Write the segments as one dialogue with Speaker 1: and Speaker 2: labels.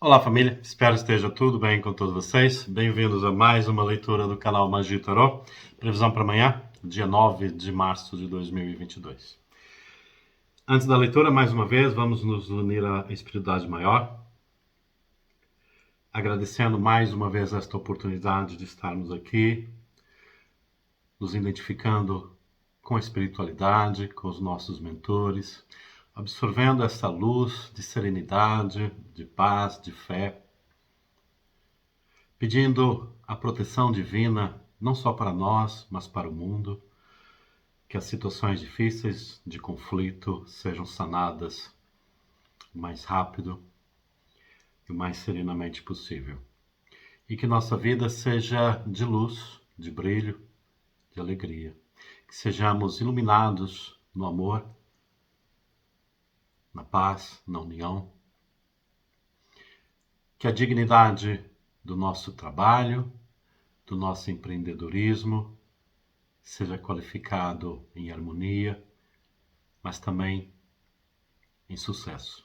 Speaker 1: Olá família, espero que esteja tudo bem com todos vocês. Bem-vindos a mais uma leitura do canal Magia Tarô. Previsão para amanhã, dia 9 de março de 2022. Antes da leitura, mais uma vez, vamos nos unir à espiritualidade maior, agradecendo mais uma vez esta oportunidade de estarmos aqui, nos identificando com a espiritualidade, com os nossos mentores, absorvendo essa luz de serenidade, de paz, de fé, pedindo a proteção divina, não só para nós, mas para o mundo, que as situações difíceis de conflito sejam sanadas o mais rápido e o mais serenamente possível. E que nossa vida seja de luz, de brilho, de alegria. Que sejamos iluminados no amor, na paz, na união. Que a dignidade do nosso trabalho, do nosso empreendedorismo, seja qualificado em harmonia, mas também em sucesso.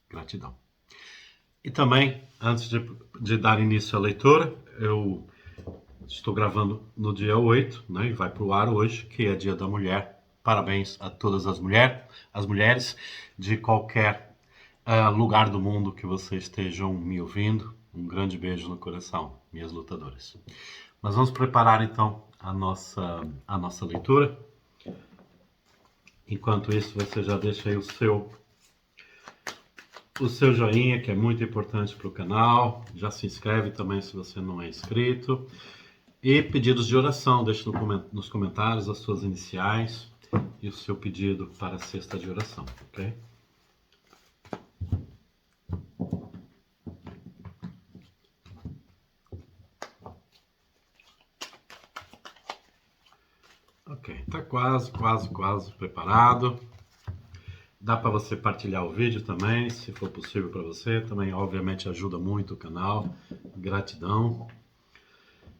Speaker 1: Gratidão. E também, antes de dar início à leitura, eu estou gravando no dia 8, né, e vai para o ar hoje, que é Dia da Mulher. Parabéns a todas as mulheres de qualquer lugar do mundo que vocês estejam me ouvindo. Um grande beijo no coração, minhas lutadoras. Mas vamos preparar então a nossa leitura. Enquanto isso, você já deixa aí o seu joinha, que é muito importante para o canal. Já se inscreve também se você não é inscrito. E pedidos de oração, deixe nos comentários as suas iniciais e o seu pedido para a cesta de oração, ok? Ok, tá quase preparado. Dá para você partilhar o vídeo também, se for possível para você. Também, obviamente, ajuda muito o canal. Gratidão.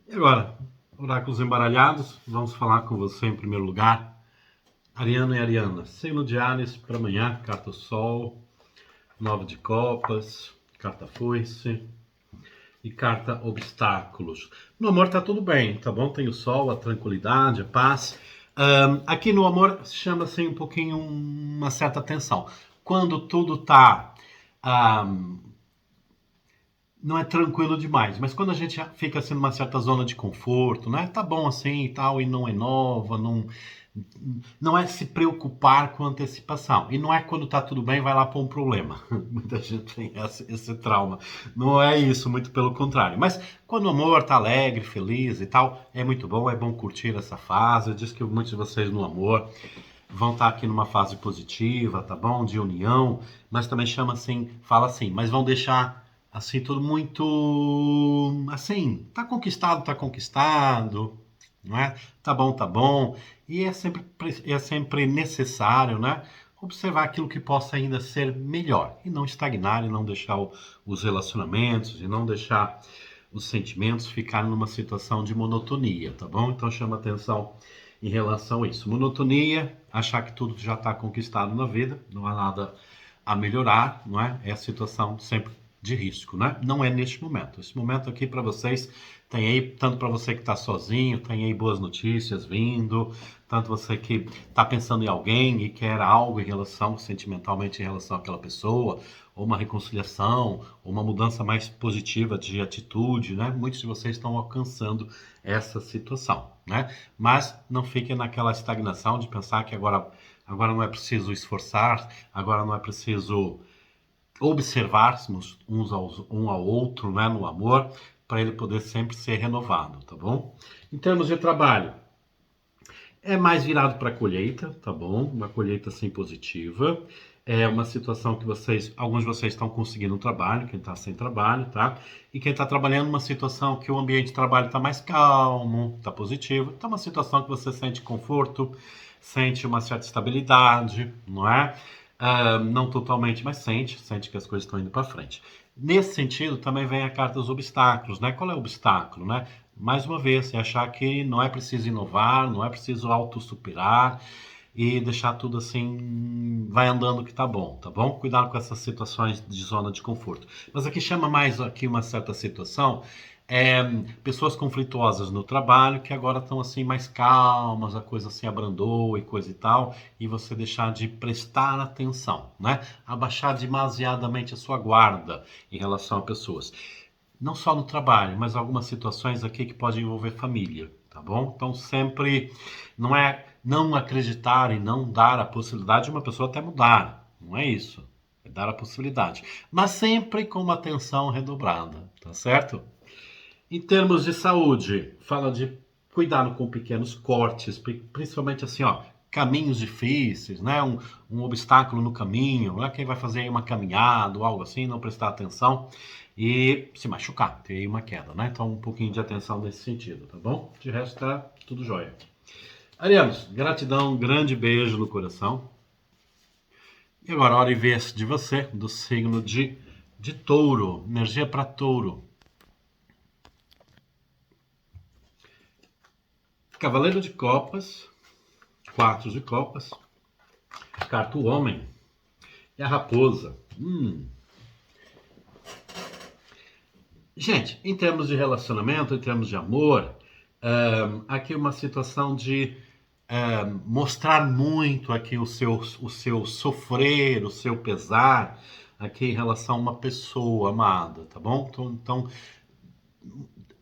Speaker 1: E agora, oráculos embaralhados. Vamos falar com você em primeiro lugar. Ariano e Ariana, signo de Áries para amanhã. Carta Sol, 9 de Copas, carta Foice e carta Obstáculos. No amor tá tudo bem, tá bom? Tem o Sol, a tranquilidade, a paz. Aqui no amor chama-se um pouquinho uma certa tensão. Quando tudo tá não é tranquilo demais, mas quando a gente fica assim numa certa zona de conforto, né? Tá bom assim e tal, e não inova, não é se preocupar com antecipação. E não é quando tá tudo bem, vai lá pôr um problema. Muita gente tem esse trauma. Não é isso, muito pelo contrário. Mas quando o amor tá alegre, feliz e tal, é muito bom, é bom curtir essa fase. Eu disse que muitos de vocês no amor vão estar aqui numa fase positiva, tá bom? De união, mas também fala assim, mas vão deixar assim, tudo muito, assim, tá conquistado, não é? Tá bom. E é sempre necessário, né? Observar aquilo que possa ainda ser melhor e não estagnar e não deixar os relacionamentos e não deixar os sentimentos ficarem numa situação de monotonia, tá bom? Então chama atenção em relação a isso. Monotonia, achar que tudo já está conquistado na vida, não há nada a melhorar, não é? É a situação sempre de risco, né? Não é neste momento. Esse momento aqui para vocês tem aí, tanto para você que está sozinho, tem aí boas notícias vindo, tanto você que está pensando em alguém e quer algo sentimentalmente em relação àquela pessoa, ou uma reconciliação, ou uma mudança mais positiva de atitude, né? Muitos de vocês estão alcançando essa situação, né? Mas não fiquem naquela estagnação de pensar que agora não é preciso esforçar, agora não é preciso observarmos um ao outro, né, no amor, para ele poder sempre ser renovado, tá bom? Em termos de trabalho, é mais virado para a colheita, tá bom? Uma colheita assim positiva. É uma situação que alguns de vocês estão conseguindo um trabalho, quem está sem trabalho, tá? E quem está trabalhando uma situação que o ambiente de trabalho está mais calmo, está positivo. Então, uma situação que você sente conforto, sente uma certa estabilidade, não é? Não totalmente, mas sente que as coisas estão indo para frente. Nesse sentido, também vem a carta dos obstáculos, né? Qual é o obstáculo, né? Mais uma vez, é achar que não é preciso inovar, não é preciso autossuperar, e deixar tudo assim, vai andando que tá bom, tá bom? Cuidado com essas situações de zona de conforto. Mas aqui chama mais aqui uma certa situação, pessoas conflituosas no trabalho que agora estão assim mais calmas, a coisa se abrandou e coisa e tal, e você deixar de prestar atenção, né? Abaixar demasiadamente a sua guarda em relação a pessoas. Não só no trabalho, mas algumas situações aqui que podem envolver família, tá bom? Então sempre não é não acreditar e não dar a possibilidade de uma pessoa até mudar, não é isso. É dar a possibilidade, mas sempre com uma atenção redobrada, tá certo? Em termos de saúde, fala de cuidado com pequenos cortes, principalmente assim, ó, caminhos difíceis, né? Um obstáculo no caminho, né? Quem vai fazer aí uma caminhada ou algo assim, não prestar atenção e se machucar, ter aí uma queda, né? Então um pouquinho de atenção nesse sentido, tá bom? De resto tá tudo jóia. Arianos, gratidão, um grande beijo no coração. E agora, hora e vez de você, do signo de touro, energia para touro. Cavaleiro de Copas, 4 de Copas, carta o Homem e a Raposa. Gente, em termos de relacionamento, em termos de amor, aqui uma situação de mostrar muito aqui o seu sofrer, o seu pesar, aqui em relação a uma pessoa amada, tá bom? Então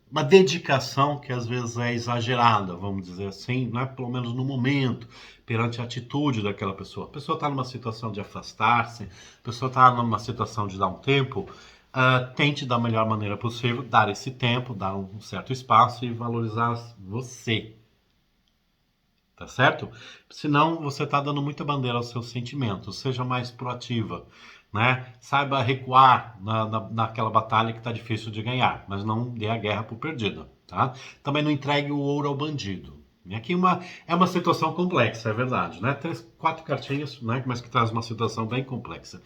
Speaker 1: uma dedicação que às vezes é exagerada, vamos dizer assim, né? Pelo menos no momento, perante a atitude daquela pessoa. A pessoa está numa situação de afastar-se, a pessoa está numa situação de dar um tempo, tente da melhor maneira possível dar esse tempo, dar um certo espaço e valorizar você. Tá certo? Senão você está dando muita bandeira aos seus sentimentos. Seja mais proativa, né? Saiba recuar naquela batalha que está difícil de ganhar, mas não dê a guerra por perdida, tá? Também não entregue o ouro ao bandido. E aqui é uma situação complexa, é verdade, né? 4 cartinhas, né? Mas que traz uma situação bem complexa.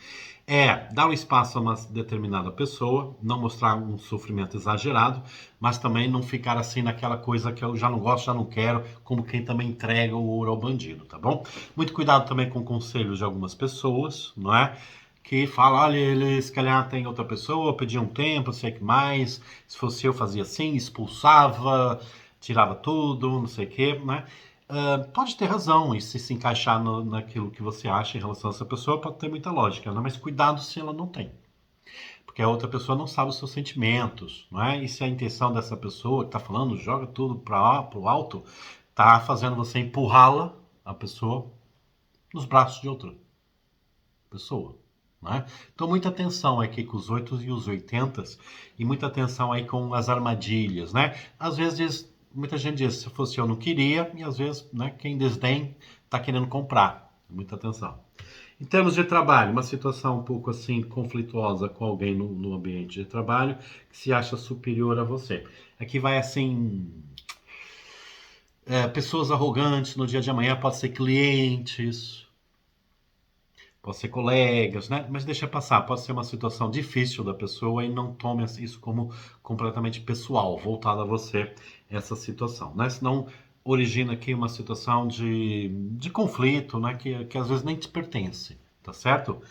Speaker 1: Dar um espaço a uma determinada pessoa, não mostrar um sofrimento exagerado, mas também não ficar assim naquela coisa que eu já não gosto, já não quero, como quem também entrega o ouro ao bandido, tá bom? Muito cuidado também com conselhos de algumas pessoas, não é? Que falam, olha, ele se calhar tem outra pessoa, pedia um tempo, sei que mais, se fosse eu fazia assim, expulsava, tirava tudo, não sei o quê, né? Pode ter razão, e se encaixar naquilo que você acha em relação a essa pessoa, pode ter muita lógica, né? Mas cuidado se ela não tem. Porque a outra pessoa não sabe os seus sentimentos, não é? E se a intenção dessa pessoa que está falando, joga tudo para o alto, tá fazendo você empurrá-la, a pessoa, nos braços de outra pessoa. Né? Então, muita atenção aqui com os 8 e os 80 e muita atenção aí com as armadilhas, né? Às vezes, muita gente diz, se fosse eu não queria, e às vezes, né, quem desdém está querendo comprar. Muita atenção. Em termos de trabalho, uma situação um pouco assim conflituosa com alguém no ambiente de trabalho que se acha superior a você. Aqui vai assim, pessoas arrogantes no dia de amanhã, pode ser clientes, pode ser colegas, né? Mas deixa passar, pode ser uma situação difícil da pessoa e não tome isso como completamente pessoal, voltado a você, essa situação, né? Senão origina aqui uma situação de conflito, né? Que às vezes nem te pertence, tá certo?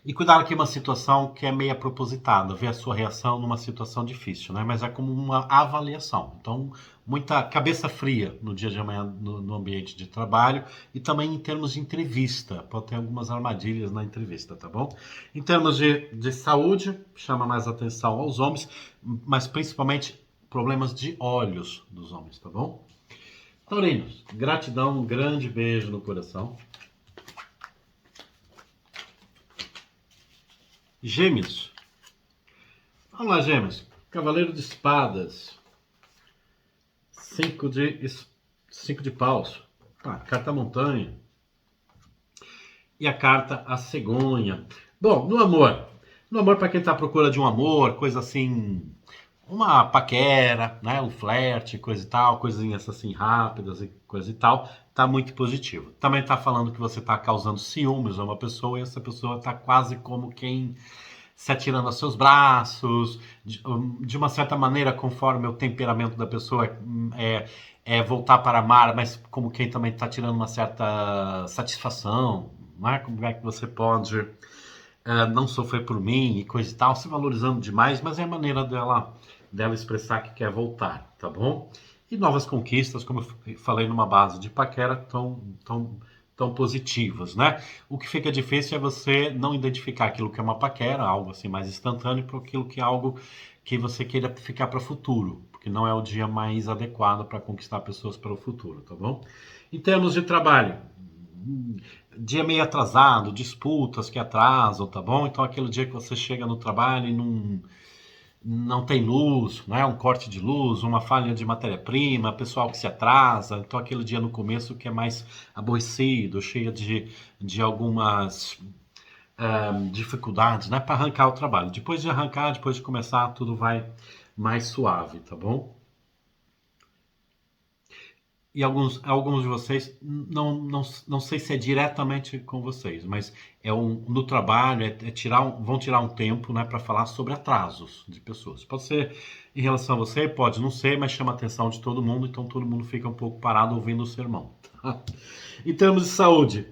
Speaker 1: E cuidado aqui uma situação que é meia propositada, ver a sua reação numa situação difícil, né? Mas é como uma avaliação. Então, muita cabeça fria no dia de amanhã no ambiente de trabalho e também em termos de entrevista. Pode ter algumas armadilhas na entrevista, tá bom? Em termos de saúde, chama mais atenção aos homens, mas principalmente problemas de olhos dos homens, tá bom? Taurinos, gratidão, um grande beijo no coração. Gêmeos. Vamos lá, Gêmeos. Cavaleiro de espadas. 5 de paus. Carta montanha. E a carta a cegonha. Bom, no amor. No amor, para quem está à procura de um amor, coisa assim, uma paquera, né? Um flerte, coisa e tal, coisinhas assim rápidas e coisa e tal, tá muito positivo. Também tá falando que você tá causando ciúmes a uma pessoa e essa pessoa tá quase como quem se atirando aos seus braços, de uma certa maneira, conforme o temperamento da pessoa é voltar para amar, mas como quem também está tirando uma certa satisfação, não é? Como é que você pode não sofrer por mim e coisa e tal, se valorizando demais, mas é a maneira dela expressar que quer voltar, tá bom? E novas conquistas, como eu falei, numa base de paquera, tão positivas, né? O que fica difícil é você não identificar aquilo que é uma paquera, algo assim mais instantâneo, para aquilo que é algo que você queira ficar para o futuro, porque não é o dia mais adequado para conquistar pessoas para o futuro, tá bom? Em termos de trabalho, dia meio atrasado, disputas que atrasam, tá bom? Então aquele dia que você chega no trabalho e não tem luz, né? Um corte de luz, uma falha de matéria-prima, pessoal que se atrasa, então aquele dia no começo que é mais aborrecido, cheio de algumas dificuldades, né? Para arrancar o trabalho. Depois de arrancar, depois de começar, tudo vai mais suave, tá bom? E alguns de vocês, não sei se é diretamente com vocês, mas no trabalho, vão tirar um tempo, né, para falar sobre atrasos de pessoas. Pode ser em relação a você, pode não ser, mas chama a atenção de todo mundo, então todo mundo fica um pouco parado ouvindo o sermão. Tá? Em termos de saúde,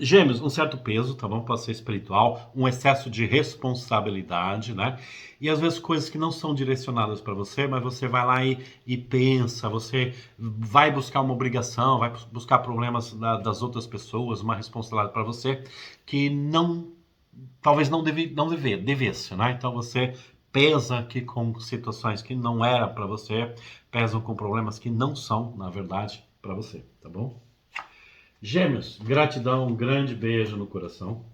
Speaker 1: Gêmeos, um certo peso, tá bom? Pode ser espiritual, um excesso de responsabilidade, né? E às vezes coisas que não são direcionadas para você, mas você vai lá e pensa, você vai buscar uma obrigação, vai buscar problemas das outras pessoas, uma responsabilidade para você que talvez devesse, né? Então você pesa aqui com situações que não era para você, pesam com problemas que não são, na verdade, para você, tá bom? Gêmeos, gratidão, um grande beijo no coração.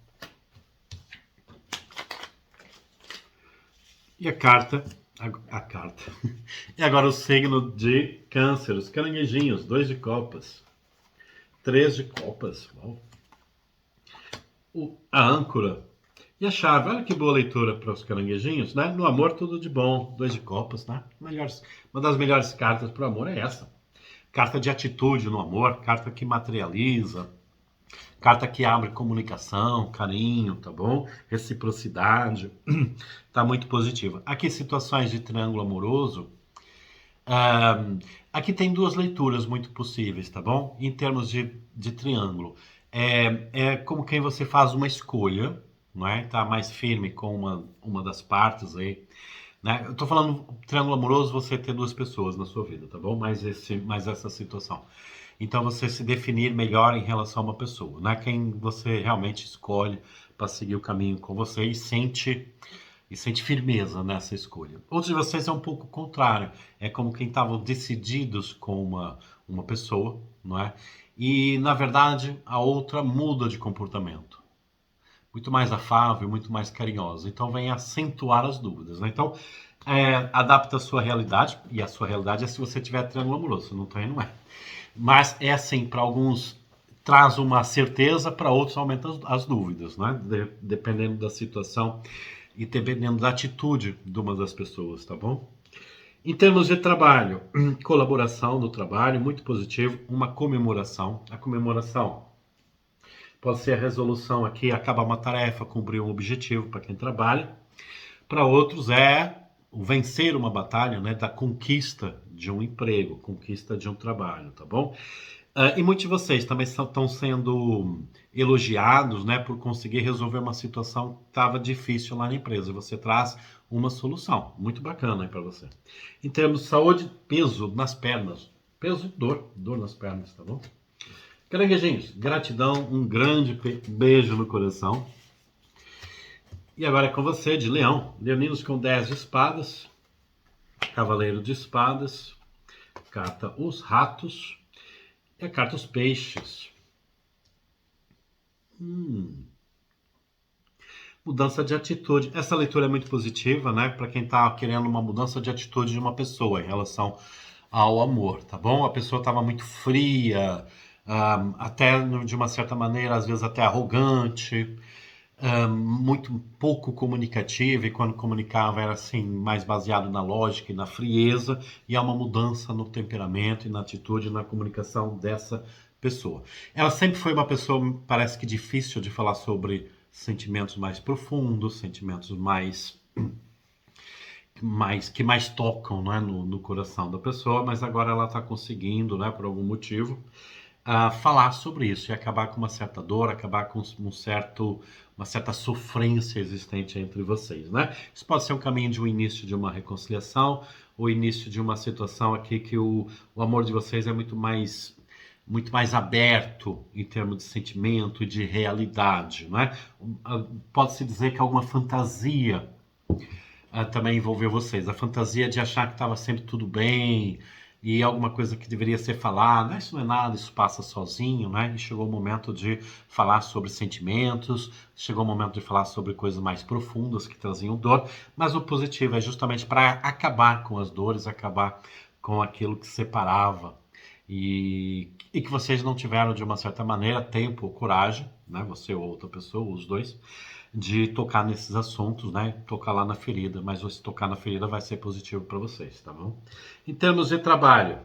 Speaker 1: E a carta. A carta. E agora o signo de Câncer, os caranguejinhos, 2 de copas. 3 de copas. Uau. A âncora. E a chave. Olha que boa leitura para os caranguejinhos, né? No amor, tudo de bom. 2 de copas, né? Uma das melhores cartas para o amor é essa. Carta de atitude no amor, carta que materializa, carta que abre comunicação, carinho, tá bom? Reciprocidade. Tá muito positiva. Aqui, situações de triângulo amoroso. Aqui tem duas leituras muito possíveis, tá bom? Em termos de triângulo. É como quem você faz uma escolha, não é? Tá mais firme com uma das partes aí. Né? Eu tô falando triângulo amoroso, você ter duas pessoas na sua vida, tá bom? Mais essa situação. Então você se definir melhor em relação a uma pessoa, né? Quem você realmente escolhe para seguir o caminho com você e sente firmeza nessa escolha. Outros de vocês é um pouco o contrário. É como quem estavam decididos com uma pessoa, não é? E na verdade a outra muda de comportamento. Muito mais afável, muito mais carinhosa. Então vem acentuar as dúvidas, né? Então adapta a sua realidade, e a sua realidade é se você tiver triângulo amoroso, se não tem, não é. Mas é assim, para alguns traz uma certeza, para outros aumenta as dúvidas, né? Dependendo da situação e dependendo da atitude de uma das pessoas, tá bom? Em termos de trabalho, colaboração no trabalho, muito positivo, uma comemoração. A comemoração pode ser a resolução aqui, acabar uma tarefa, cumprir um objetivo para quem trabalha. Para outros é o vencer uma batalha, né, da conquista de um emprego, conquista de um trabalho, tá bom? E muitos de vocês também estão sendo elogiados, né, por conseguir resolver uma situação que estava difícil lá na empresa. Você traz uma solução. Muito bacana aí para você. Em termos de saúde, peso nas pernas. Peso e dor nas pernas, tá bom? Caranguejinhos, gratidão, um grande beijo no coração. E agora é com você, de leão. Leoninos com 10 de espadas. Cavaleiro de espadas. Carta os ratos. E a carta os peixes. Mudança de atitude. Essa leitura é muito positiva, né? Para quem está querendo uma mudança de atitude de uma pessoa em relação ao amor, tá bom? A pessoa estava muito fria, até de uma certa maneira, às vezes até arrogante, muito pouco comunicativa, e quando comunicava era assim, mais baseado na lógica e na frieza, e há uma mudança no temperamento e na atitude e na comunicação dessa pessoa. Ela sempre foi uma pessoa, parece que difícil de falar sobre sentimentos mais profundos, sentimentos que mais tocam, né, no coração da pessoa, mas agora ela está conseguindo, né, por algum motivo, falar sobre isso e acabar com uma certa dor, acabar com uma certa sofrência existente entre vocês, né? Isso pode ser um caminho de um início de uma reconciliação, ou início de uma situação aqui que o amor de vocês é muito mais aberto em termos de sentimento e de realidade, né? Pode-se dizer que alguma fantasia também envolveu vocês. A fantasia de achar que estava sempre tudo bem e alguma coisa que deveria ser falada. Isso não é nada, isso passa sozinho, né? E chegou o momento de falar sobre sentimentos, chegou o momento de falar sobre coisas mais profundas que traziam dor, mas o positivo é justamente para acabar com as dores, acabar com aquilo que separava e que vocês não tiveram, de uma certa maneira, tempo ou coragem, né? Você ou outra pessoa, os dois, de tocar nesses assuntos, né? Tocar lá na ferida, mas se tocar na ferida vai ser positivo para vocês, tá bom? Em termos de trabalho,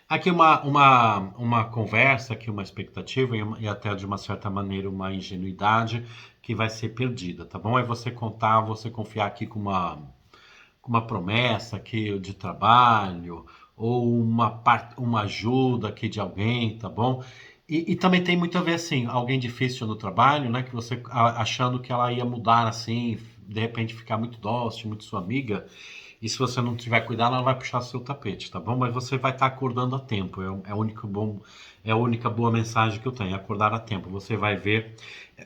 Speaker 1: aqui uma conversa, aqui uma expectativa e até de uma certa maneira uma ingenuidade que vai ser perdida, tá bom? É você contar, você confiar aqui com uma promessa aqui de trabalho ou uma ajuda aqui de alguém, tá bom? E também tem muito a ver assim, alguém difícil no trabalho, né? Que você achando que ela ia mudar assim, de repente ficar muito dócil, muito sua amiga. E se você não tiver cuidado, ela vai puxar seu tapete, tá bom? Mas você vai estar acordando a tempo. É a única boa mensagem que eu tenho, é acordar a tempo. Você vai ver.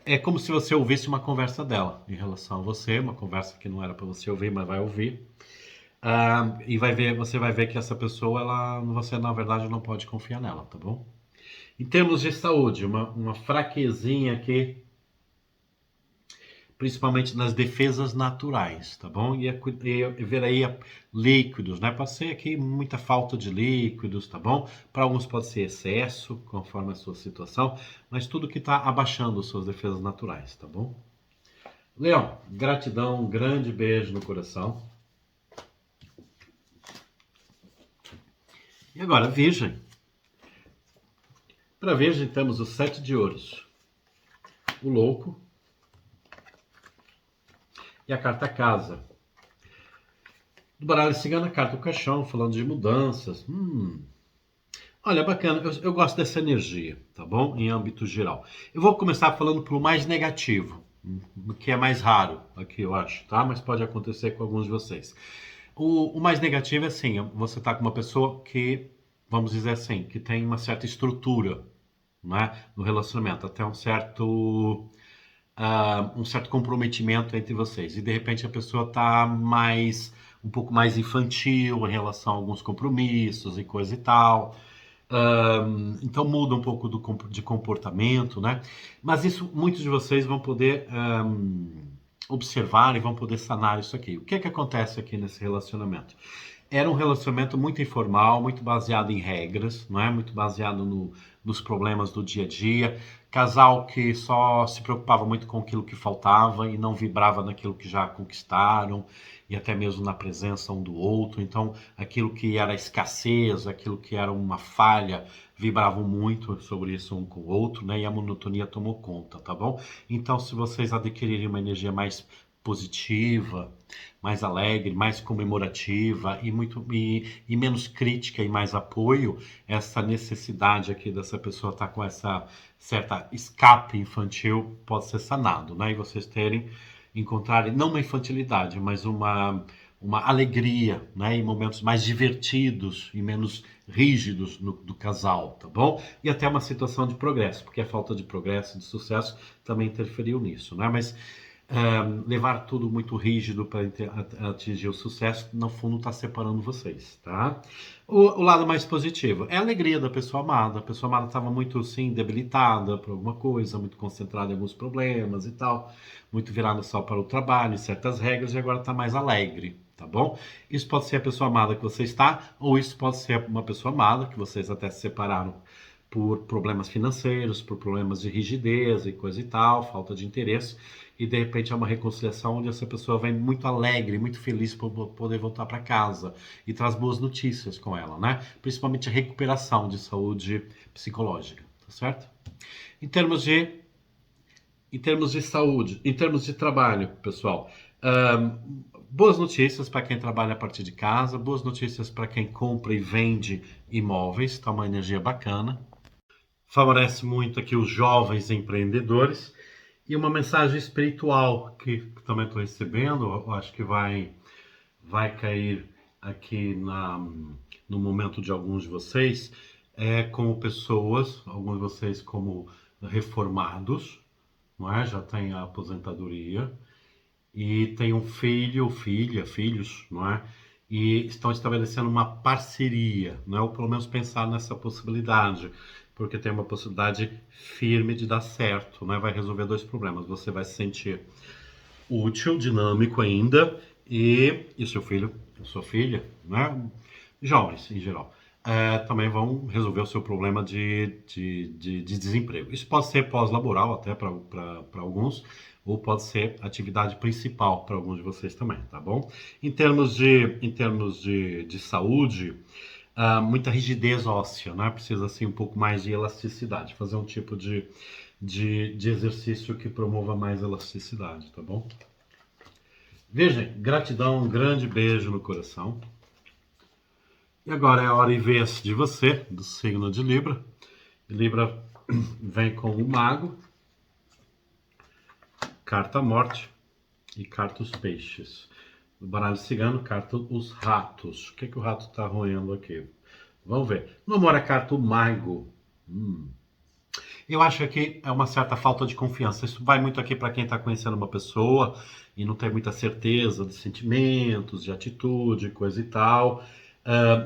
Speaker 1: É como se você ouvisse uma conversa dela em relação a você, uma conversa que não era para você ouvir, mas vai ouvir. E você vai ver que essa pessoa, você na verdade não pode confiar nela, tá bom? Em termos de saúde, uma fraquezinha aqui, principalmente nas defesas naturais, tá bom? E ver aí líquidos, né? Pode ser aqui muita falta de líquidos, tá bom? Para alguns pode ser excesso, conforme a sua situação, mas tudo que está abaixando suas defesas naturais, tá bom? Leão, gratidão, um grande beijo no coração. E agora, Virgem. Para Virgem temos o 7 de ouros, o louco e a carta casa. Do baralho cigana, a carta do caixão, falando de mudanças. Olha, bacana, eu gosto dessa energia, tá bom? Em âmbito geral. Eu vou começar falando pelo mais negativo, que é mais raro aqui, eu acho, tá? Mas pode acontecer com alguns de vocês. O mais negativo é assim, você tá com uma pessoa que, vamos dizer assim, que tem uma certa estrutura, né, no relacionamento, até um certo comprometimento entre vocês. E de repente a pessoa está um pouco mais infantil em relação a alguns compromissos e coisa e tal. Então muda um pouco de comportamento, né? Mas isso muitos de vocês vão poder observar e vão poder sanar isso aqui. O que é que acontece aqui nesse relacionamento? Era um relacionamento muito informal, muito baseado em regras, não é? Muito baseado nos problemas do dia a dia. Casal que só se preocupava muito com aquilo que faltava e não vibrava naquilo que já conquistaram e até mesmo na presença um do outro. Então, aquilo que era escassez, aquilo que era uma falha, vibravam muito sobre isso um com o outro, né? E a monotonia tomou conta, tá bom? Então, se vocês adquirirem uma energia mais positiva, mais alegre, mais comemorativa e menos crítica e mais apoio, essa necessidade aqui dessa pessoa estar com essa certa escape infantil pode ser sanado, né? E vocês encontrarem não uma infantilidade, mas uma alegria, né? E momentos mais divertidos e menos rígidos do casal, tá bom? E até uma situação de progresso, porque a falta de progresso, de sucesso, também interferiu nisso, né? Mas levar tudo muito rígido para atingir o sucesso, no fundo está separando vocês, tá? O lado mais positivo é a alegria da pessoa amada. A pessoa amada estava muito, assim, debilitada por alguma coisa, muito concentrada em alguns problemas e tal, muito virada só para o trabalho, certas regras, e agora está mais alegre, tá bom? Isso pode ser a pessoa amada que você está, ou isso pode ser uma pessoa amada que vocês até se separaram por problemas financeiros, por problemas de rigidez e coisa e tal, falta de interesse, e de repente é uma reconciliação onde essa pessoa vem muito alegre, muito feliz por poder voltar para casa e traz boas notícias com ela, né? Principalmente a recuperação de saúde psicológica, tá certo? Em termos de Em termos de saúde, em termos de trabalho, pessoal, boas notícias para quem trabalha a partir de casa, boas notícias para quem compra e vende imóveis, tá uma energia bacana. Favorece muito aqui os jovens empreendedores. E uma mensagem espiritual que também estou recebendo, eu acho que vai cair aqui no momento de alguns de vocês, como pessoas, alguns de vocês como reformados, não é? Já tem a aposentadoria e tem um filho, filha, filhos, não é? E estão estabelecendo uma parceria, não é? Ou pelo menos pensar nessa possibilidade, porque tem uma possibilidade firme de dar certo, não é? Vai resolver dois problemas. Você vai se sentir útil, dinâmico ainda, e seu filho, sua filha, né? Jovens em geral, também vão resolver o seu problema de desemprego. Isso pode ser pós-laboral até para alguns, ou pode ser atividade principal para alguns de vocês também, tá bom? Em termos de saúde, muita rigidez óssea, né? Precisa assim um pouco mais de elasticidade, fazer um tipo de exercício que promova mais elasticidade, tá bom? Veja, gratidão, um grande beijo no coração. E agora é a hora e vez de você, do signo de Libra. Libra vem com o mago, carta morte e carta os peixes. No baralho cigano, carta os ratos. O que, que o rato está roendo aqui? Vamos ver. No amor, a carta o mago. Eu acho que é uma certa falta de confiança. Isso vai muito aqui para quem está conhecendo uma pessoa e não tem muita certeza de sentimentos, de atitude, coisa e tal.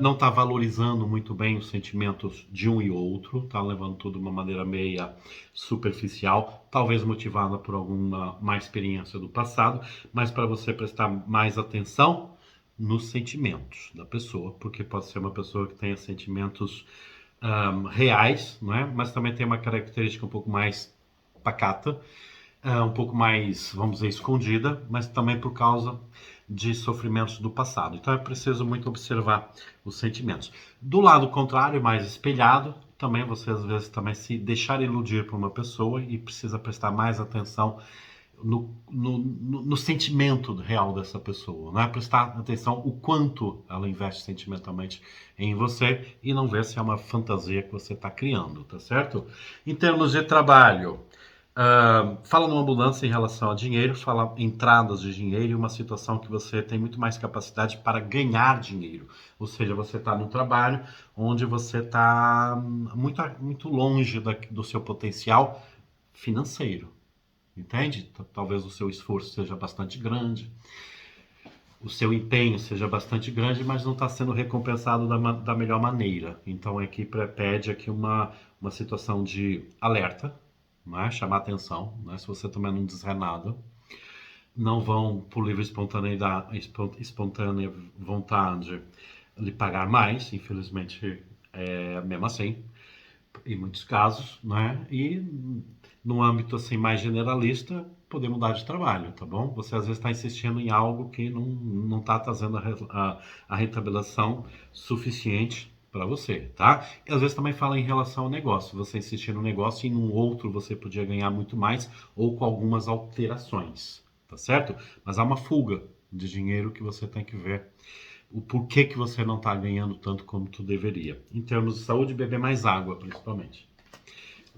Speaker 1: Não está valorizando muito bem os sentimentos de um e outro, está levando tudo de uma maneira meia superficial, talvez motivada por alguma má experiência do passado, mas para você prestar mais atenção nos sentimentos da pessoa, porque pode ser uma pessoa que tenha sentimentos reais, não é? Mas também tem uma característica um pouco mais pacata, um pouco mais, vamos dizer, escondida, mas também por causa de sofrimentos do passado. Então é preciso muito observar os sentimentos. Do lado contrário, mais espelhado, também você às vezes também se deixar iludir por uma pessoa e precisa prestar mais atenção no sentimento real dessa pessoa, né? Prestar atenção o quanto ela investe sentimentalmente em você e não ver se é uma fantasia que você está criando, tá certo? Em termos de trabalho, fala numa mudança em relação a dinheiro, fala entradas de dinheiro e uma situação que você tem muito mais capacidade para ganhar dinheiro. Ou seja, você está no trabalho onde você está muito longe do seu potencial financeiro. Entende? Talvez o seu esforço seja bastante grande, o seu empenho seja bastante grande, mas não está sendo recompensado da melhor maneira. Então aqui pede aqui uma situação de alerta, né? Chamar atenção, né? Se você também não disser nada, não vão por livre espontânea vontade lhe pagar mais, infelizmente mesmo assim, em muitos casos, né? E no âmbito assim mais generalista, poder mudar de trabalho, tá bom? Você às vezes está insistindo em algo que não está trazendo a rentabilização suficiente para você, tá? E às vezes também fala em relação ao negócio. Você insistir no negócio e em um outro você podia ganhar muito mais ou com algumas alterações, tá certo? Mas há uma fuga de dinheiro que você tem que ver o porquê que você não está ganhando tanto como tu deveria. Em termos de saúde, beber mais água, principalmente.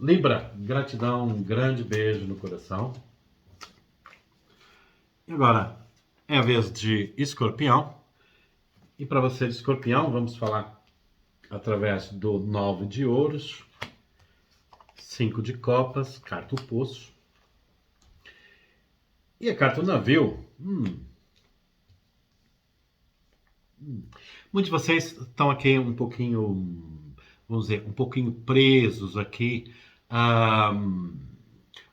Speaker 1: Libra, gratidão, um grande beijo no coração. E agora é a vez de Escorpião. E para você de Escorpião, vamos falar através do 9 de ouros, 5 de copas, carta o poço. E a carta o navio. Muitos de vocês estão aqui um pouquinho, vamos dizer, um pouquinho presos aqui.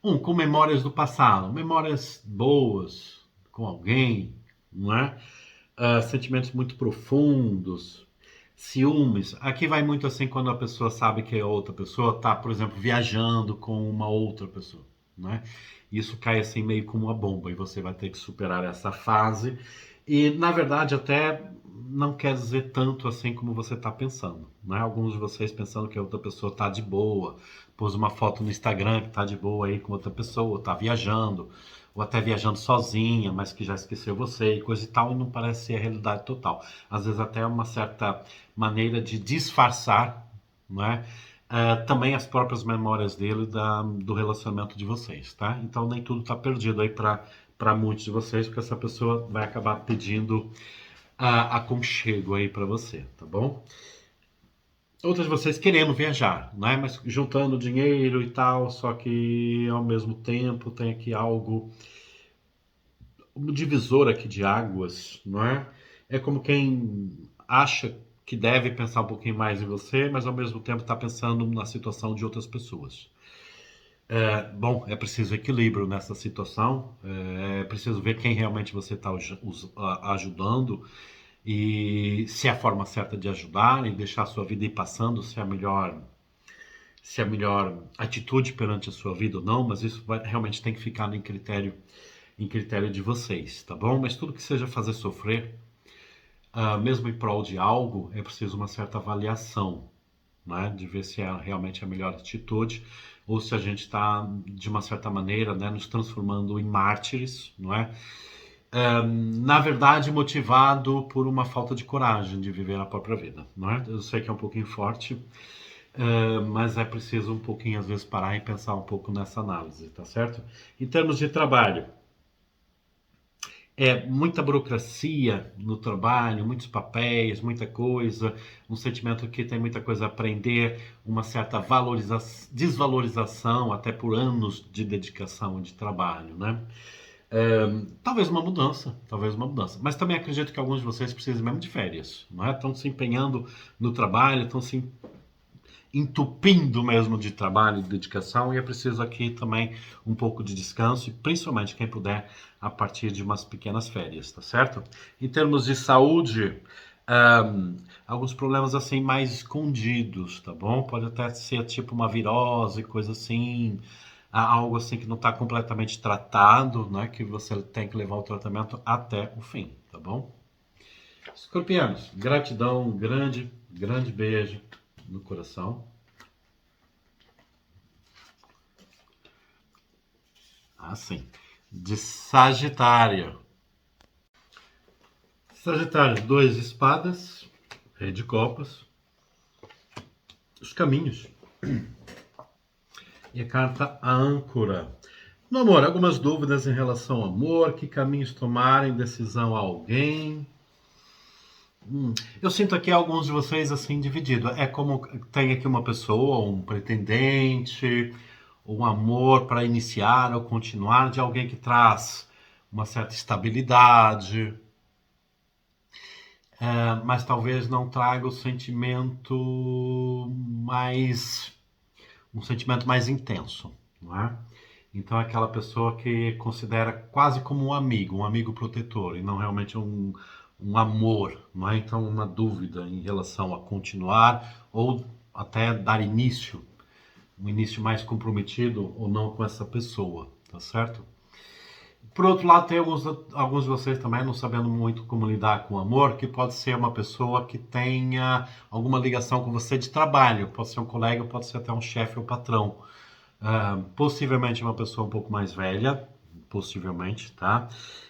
Speaker 1: Com memórias do passado, memórias boas com alguém, não é? Sentimentos muito profundos, ciúmes. Aqui vai muito assim quando a pessoa sabe que a outra pessoa está, por exemplo, viajando com uma outra pessoa, não é? Isso cai assim meio como uma bomba e você vai ter que superar essa fase E, na verdade, até não quer dizer tanto assim como você está pensando, né? Alguns de vocês pensando que a outra pessoa está de boa, pôs uma foto no Instagram que está de boa aí com outra pessoa, está viajando, ou até viajando sozinha, mas que já esqueceu você e coisa e tal, e não parece ser a realidade total. Às vezes até uma certa maneira de disfarçar, né? Também as próprias memórias dele do relacionamento de vocês, tá? Então nem tudo está perdido aí para muitos de vocês, porque essa pessoa vai acabar pedindo aconchego aí para você, tá bom? Outras de vocês querendo viajar, né? Mas juntando dinheiro e tal, só que ao mesmo tempo tem aqui algo, um divisor aqui de águas, não é? É como quem acha que deve pensar um pouquinho mais em você, mas ao mesmo tempo está pensando na situação de outras pessoas. Bom, é preciso equilíbrio nessa situação, é preciso ver quem realmente você está ajudando e se é a forma certa de ajudar e deixar a sua vida ir passando, se é a melhor atitude perante a sua vida ou não, mas isso realmente tem que ficar em critério de vocês, tá bom? Mas tudo que seja fazer sofrer, mesmo em prol de algo, é preciso uma certa avaliação, né, de ver se é realmente a melhor atitude ou se a gente está, de uma certa maneira, né, nos transformando em mártires, não é? Na verdade, motivado por uma falta de coragem de viver a própria vida, não é? Eu sei que é um pouquinho forte, mas é preciso um pouquinho, às vezes, parar e pensar um pouco nessa análise, tá certo? Em termos de trabalho, muita burocracia no trabalho, muitos papéis, muita coisa, um sentimento que tem muita coisa a aprender, uma certa desvalorização, até por anos de dedicação e de trabalho, né? Talvez uma mudança. Mas também acredito que alguns de vocês precisam mesmo de férias, não é? Estão se empenhando no trabalho, estão se entupindo mesmo de trabalho e de dedicação, e é preciso aqui também um pouco de descanso, e principalmente quem puder, a partir de umas pequenas férias, tá certo? Em termos de saúde, alguns problemas assim mais escondidos, tá bom? Pode até ser tipo uma virose, coisa assim, algo assim que não está completamente tratado, né? Que você tem que levar o tratamento até o fim, tá bom? Escorpianos, gratidão, grande, grande beijo no coração. Assim, de Sagitário. Sagitário, dois espadas, rei de copas, os caminhos. E a carta a âncora. No amor, algumas dúvidas em relação ao amor, que caminhos tomar em decisão a alguém. Eu sinto aqui alguns de vocês assim dividido. É como tem aqui uma pessoa, um pretendente, um amor para iniciar ou continuar de alguém que traz uma certa estabilidade, mas talvez não traga o sentimento mais um sentimento mais intenso, não é? Então é aquela pessoa que considera quase como um amigo protetor, e não realmente um amor, não é? Então uma dúvida em relação a continuar ou até dar início, um início mais comprometido ou não com essa pessoa, tá certo? Por outro lado, tem alguns de vocês também não sabendo muito como lidar com o amor, que pode ser uma pessoa que tenha alguma ligação com você de trabalho, pode ser um colega, pode ser até um chefe ou patrão. Possivelmente uma pessoa um pouco mais velha, possivelmente, tá?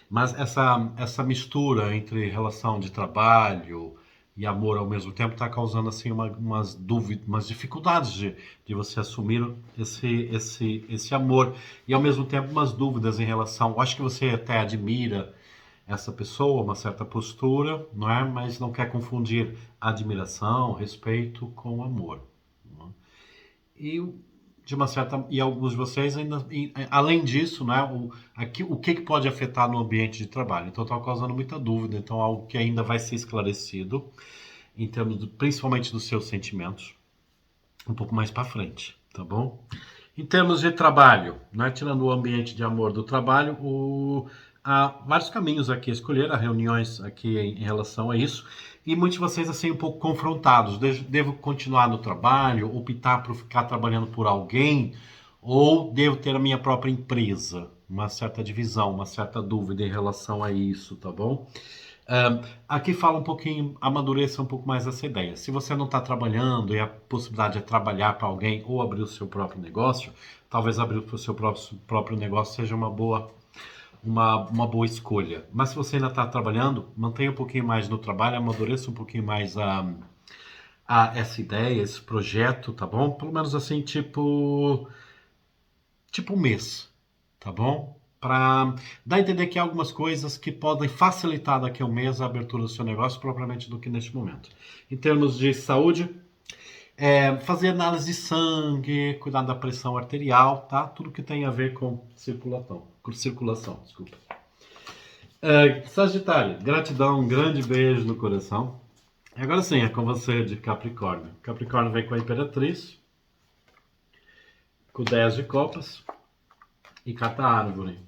Speaker 1: Mas essa mistura entre relação de trabalho e amor ao mesmo tempo está causando assim umas dúvidas, umas dificuldades de você assumir esse amor e ao mesmo tempo umas dúvidas em relação. Acho que você até admira essa pessoa, uma certa postura, não é? Mas não quer confundir admiração, respeito com amor. Não é? E de uma certa e alguns de vocês ainda além disso, né, o que pode afetar no ambiente de trabalho. Então está causando muita dúvida, então algo que ainda vai ser esclarecido em termos principalmente dos seus sentimentos um pouco mais para frente, tá bom? Em termos de trabalho, né, tirando o ambiente de amor do trabalho, há vários caminhos aqui a escolher, há reuniões aqui em relação a isso, e muitos de vocês assim um pouco confrontados. Devo continuar no trabalho, optar por ficar trabalhando por alguém, ou devo ter a minha própria empresa? uma certa divisão, uma certa dúvida em relação a isso, tá bom? Aqui fala um pouquinho, amadureça um pouco mais essa ideia. Se você não está trabalhando e a possibilidade é trabalhar para alguém ou abrir o seu próprio negócio, talvez abrir o seu próprio negócio seja uma boa escolha. Mas se você ainda está trabalhando, mantenha um pouquinho mais no trabalho, amadureça um pouquinho mais essa ideia, esse projeto, tá bom? Pelo menos assim, tipo um mês, tá bom? Para dar a entender que há algumas coisas que podem facilitar daqui a um mês a abertura do seu negócio, propriamente do que neste momento. Em termos de saúde, fazer análise de sangue, cuidar da pressão arterial, tá? Tudo que tem a ver com circulação, desculpa. Sagitário, gratidão, um grande beijo no coração. Agora sim, é com você de Capricórnio. Capricórnio vem com a Imperatriz, com 10 de copas e carta árvore.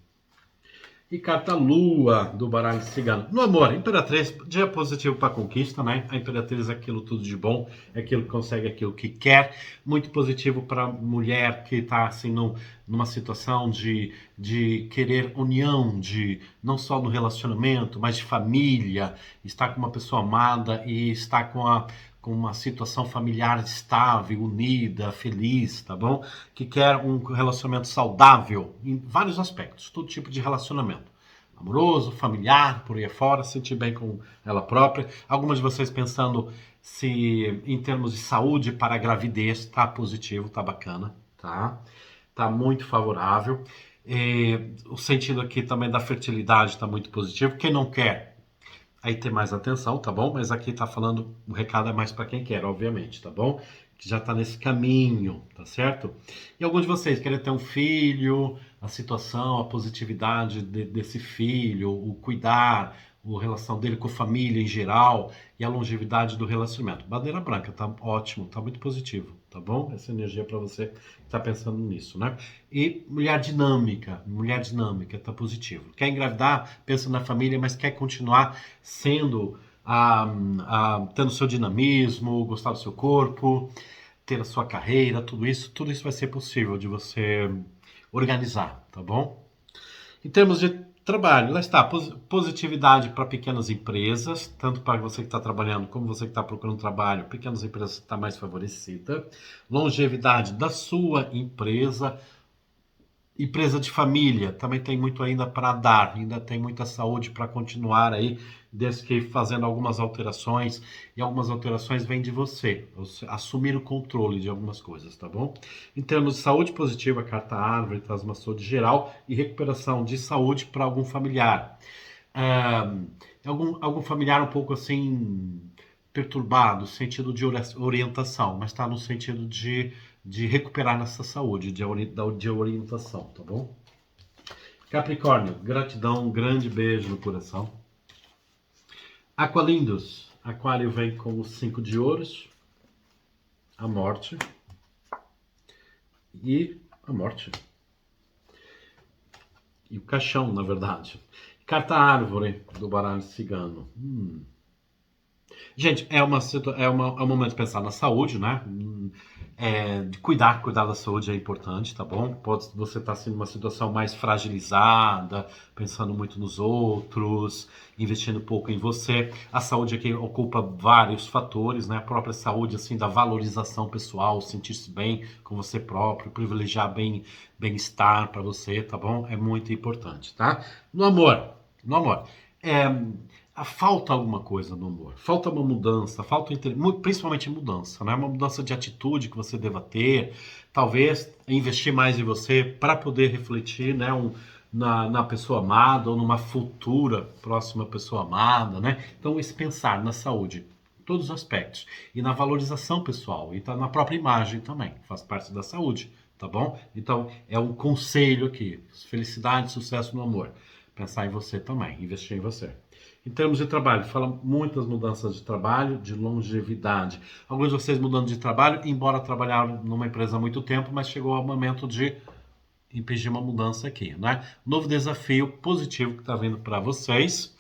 Speaker 1: E carta lua do baralho cigano. No amor, Imperatriz, dia positivo para conquista, né? A Imperatriz é aquilo tudo de bom, é aquilo que consegue aquilo que quer. Muito positivo para mulher que está assim numa situação de querer união, de não só no relacionamento, mas de família, estar com uma pessoa amada e estar com uma situação familiar estável, unida, feliz, tá bom? Que quer um relacionamento saudável em vários aspectos, todo tipo de relacionamento. Amoroso, familiar, por aí afora, sentir bem com ela própria. Algumas de vocês pensando se em termos de saúde para a gravidez, tá positivo, tá bacana, tá? Tá muito favorável. O sentido aqui também da fertilidade está muito positivo. Quem não quer, aí ter mais atenção, tá bom? Mas aqui tá falando, o recado é mais para quem quer, obviamente, tá bom? Que já tá nesse caminho, tá certo? E alguns de vocês querem ter um filho, a situação, a positividade desse filho, o cuidar, a relação dele com a família em geral e a longevidade do relacionamento. Bandeira branca, tá ótimo, tá muito positivo, tá bom? Essa energia para você que tá pensando nisso, né? E mulher dinâmica, tá positivo. Quer engravidar, pensa na família, mas quer continuar sendo, tendo seu dinamismo, gostar do seu corpo, ter a sua carreira, tudo isso vai ser possível de você organizar, tá bom? Em termos de trabalho, lá está, positividade para pequenas empresas, tanto para você que está trabalhando como você que está procurando trabalho, pequenas empresas está mais favorecida. Longevidade da sua empresa, empresa de família, também tem muito ainda para dar, ainda tem muita saúde para continuar aí, desde que fazendo algumas alterações, e algumas alterações vêm de você assumir o controle de algumas coisas, tá bom? Em termos de saúde positiva, a carta árvore traz uma saúde geral e recuperação de saúde para algum familiar. Algum familiar um pouco assim perturbado, sentido de orientação, mas está no sentido de recuperar nessa saúde, de orientação, tá bom? Capricórnio, gratidão, um grande beijo no coração. Aqualindos, Aquário vem com os 5 de ouros, a morte e a morte. E o caixão, na verdade. Carta árvore do baralho cigano. Gente, é um momento de pensar na saúde, né? De cuidar da saúde é importante, tá bom? Pode você estar sendo uma situação mais fragilizada, pensando muito nos outros, investindo pouco em você. A saúde aqui ocupa vários fatores, né? A própria saúde, assim, da valorização pessoal, sentir-se bem com você próprio, privilegiar bem-estar para você, tá bom? É muito importante, tá? No amor, falta alguma coisa no amor, falta uma mudança, principalmente mudança, né? Uma mudança de atitude que você deva ter, talvez investir mais em você para poder refletir, né? Na pessoa amada ou numa futura próxima pessoa amada, né? Então, esse pensar na saúde, em todos os aspectos, e na valorização pessoal, e tá na própria imagem também, faz parte da saúde, tá bom? Então, é um conselho aqui, felicidade, sucesso no amor, pensar em você também, investir em você. Em termos de trabalho, fala muitas mudanças de trabalho, de longevidade. Alguns de vocês mudando de trabalho, embora trabalharam numa empresa há muito tempo, mas chegou ao momento de impedir uma mudança aqui, né? Novo desafio positivo que está vindo para vocês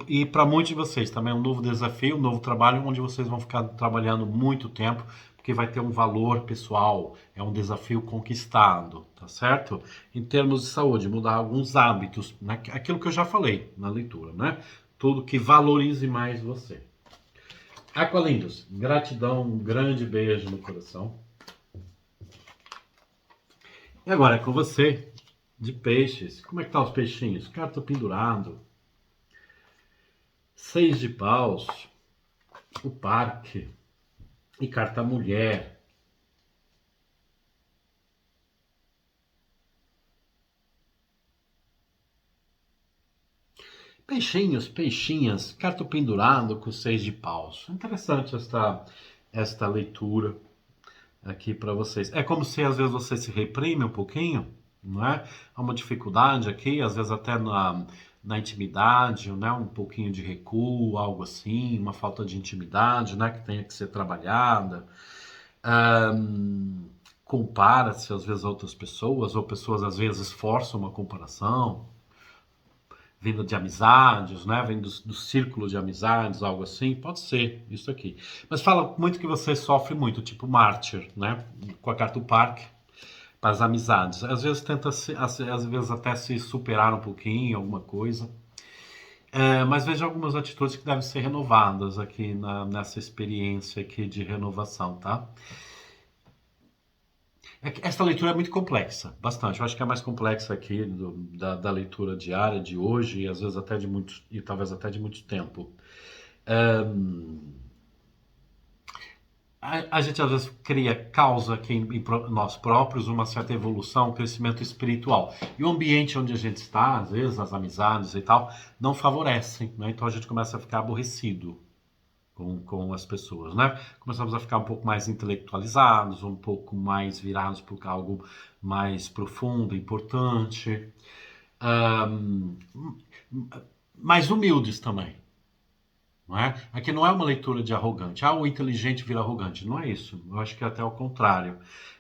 Speaker 1: e para muitos de vocês também um novo desafio, um novo trabalho, onde vocês vão ficar trabalhando muito tempo, porque porque vai ter um valor pessoal, é um desafio conquistado, tá certo? Em termos de saúde, mudar alguns hábitos, né? Aquilo que eu já falei na leitura, né? Tudo que valorize mais você. Aqualindos, gratidão, um grande beijo no coração. E agora é com você, de peixes. Como é que tá os peixinhos? Carta pendurado. 6 de paus. O parque. E carta mulher. Peixinhos, peixinhas. Carta pendurado com 6 de paus. Interessante esta leitura aqui para vocês. É como se às vezes você se reprime um pouquinho, não é? Há uma dificuldade aqui, às vezes até na intimidade, né? Um pouquinho de recuo, algo assim, uma falta de intimidade, né? Que tenha que ser trabalhada. Ahn, Compara-se às vezes a outras pessoas, ou pessoas às vezes forçam uma comparação, vindo de amizades, né? Vem do círculo de amizades, algo assim, pode ser isso aqui. Mas fala muito que você sofre muito, tipo mártir, né? Com a carta do parque, para as amizades. Às vezes tenta às vezes até se superar um pouquinho, alguma coisa. Mas veja algumas atitudes que devem ser renovadas aqui nessa experiência aqui de renovação, tá? Esta leitura é muito complexa, bastante. Eu acho que é a mais complexa aqui da leitura diária de hoje e às vezes até de muito, e talvez até de muito tempo. Ahn, a gente às vezes cria causa aqui nós próprios uma certa evolução, um crescimento espiritual. E o ambiente onde a gente está, às vezes, as amizades e tal, não favorecem, né? Então a gente começa a ficar aborrecido com as pessoas, né? Começamos a ficar um pouco mais intelectualizados, um pouco mais virados para algo mais profundo, importante, Ahn, mais humildes também. Não é? Aqui não é uma leitura de arrogante. Ah, o inteligente vira arrogante. Não é isso. Eu acho que é até o contrário.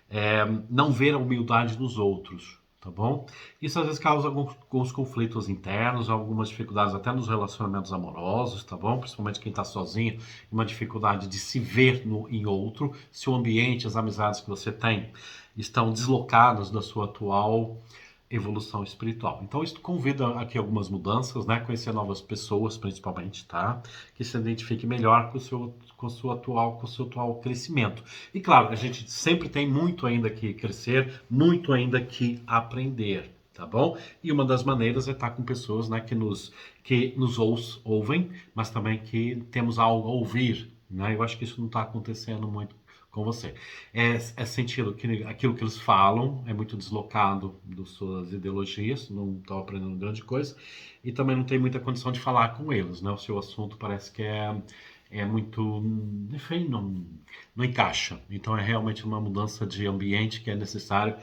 Speaker 1: É não ver a humildade dos outros, tá bom? Isso às vezes causa alguns conflitos internos, algumas dificuldades até nos relacionamentos amorosos, tá bom? Principalmente quem está sozinho, uma dificuldade de se ver em outro. Se o ambiente, as amizades que você tem estão deslocadas da sua atual evolução espiritual. Então isso convida aqui algumas mudanças, né? Conhecer novas pessoas, principalmente, tá? Que se identifique melhor com o seu atual crescimento. E claro, a gente sempre tem muito ainda que crescer, muito ainda que aprender, tá bom? E uma das maneiras é estar com pessoas, né, que nos ouvem, mas também que temos algo a ouvir, né? Eu acho que isso não está acontecendo muito com você. É sentido que aquilo que eles falam é muito deslocado das suas ideologias, não estão aprendendo grande coisa, e também não tem muita condição de falar com eles, né? O seu assunto parece que é muito, enfim, não encaixa. Então é realmente uma mudança de ambiente que é necessário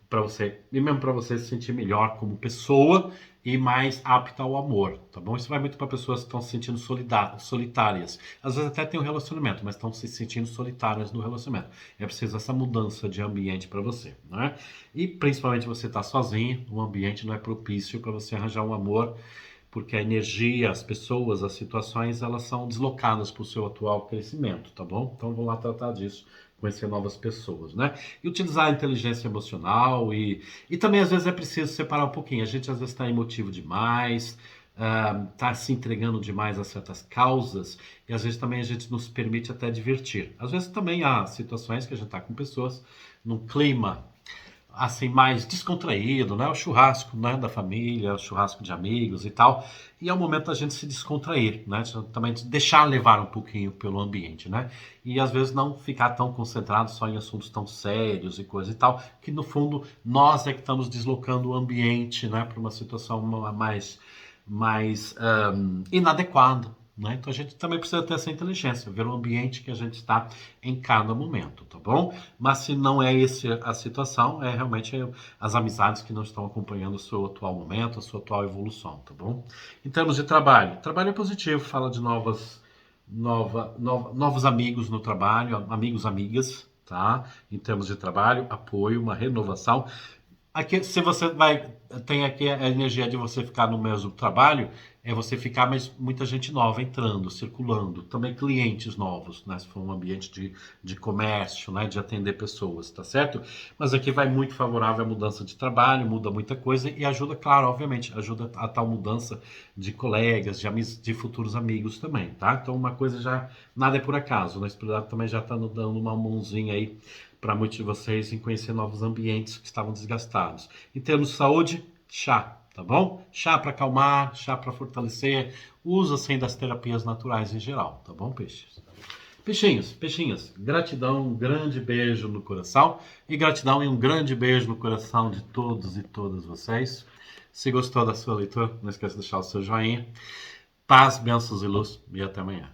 Speaker 1: para você, e mesmo para você se sentir melhor como pessoa e mais apta ao amor, tá bom? Isso vai muito para pessoas que estão se sentindo solitárias. Às vezes até tem um relacionamento, mas estão se sentindo solitárias no relacionamento. É preciso essa mudança de ambiente para você, né? E principalmente você está sozinho, o ambiente não é propício para você arranjar um amor, porque a energia, as pessoas, as situações, elas são deslocadas para o seu atual crescimento, tá bom? Então vamos lá tratar disso, conhecer novas pessoas, né? E utilizar a inteligência emocional e também às vezes é preciso separar um pouquinho. A gente às vezes está emotivo demais, está se entregando demais a certas causas e às vezes também a gente nos permite até divertir. Às vezes também há situações que a gente está com pessoas num clima assim mais descontraído, né? O churrasco, né, da família, o churrasco de amigos e tal. E é o momento da gente se descontrair, né? Também de deixar levar um pouquinho pelo ambiente, né? E às vezes não ficar tão concentrado só em assuntos tão sérios e coisa e tal, que no fundo nós é que estamos deslocando o ambiente, né, para uma situação mais inadequada. Né? Então a gente também precisa ter essa inteligência, ver o ambiente que a gente está em cada momento, tá bom? Mas se não é essa a situação, é realmente as amizades que não estão acompanhando o seu atual momento, a sua atual evolução, tá bom? Em termos de trabalho é positivo, fala de novos amigos no trabalho, amigos, amigas, tá? Em termos de trabalho, apoio, uma renovação. Aqui, se você vai, tem aqui a energia de você ficar no mesmo trabalho, é você ficar, mas muita gente nova entrando, circulando, também clientes novos, né? Se for um ambiente de comércio, né? De atender pessoas, tá certo? Mas aqui vai muito favorável a mudança de trabalho, muda muita coisa e ajuda, claro, obviamente, ajuda a tal mudança de colegas, de futuros amigos também, tá? Então uma coisa já, nada é por acaso, né? A espiritualidade também já tá dando uma mãozinha aí para muitos de vocês em conhecer novos ambientes que estavam desgastados. Em termos de saúde, chá, tá bom? Chá para acalmar, chá para fortalecer, usa assim das terapias naturais em geral, tá bom, peixes? Peixinhos, peixinhos, gratidão, um grande beijo no coração e gratidão e um grande beijo no coração de todos e todas vocês. Se gostou da sua leitura, não esqueça de deixar o seu joinha. Paz, bênçãos e luz e até amanhã.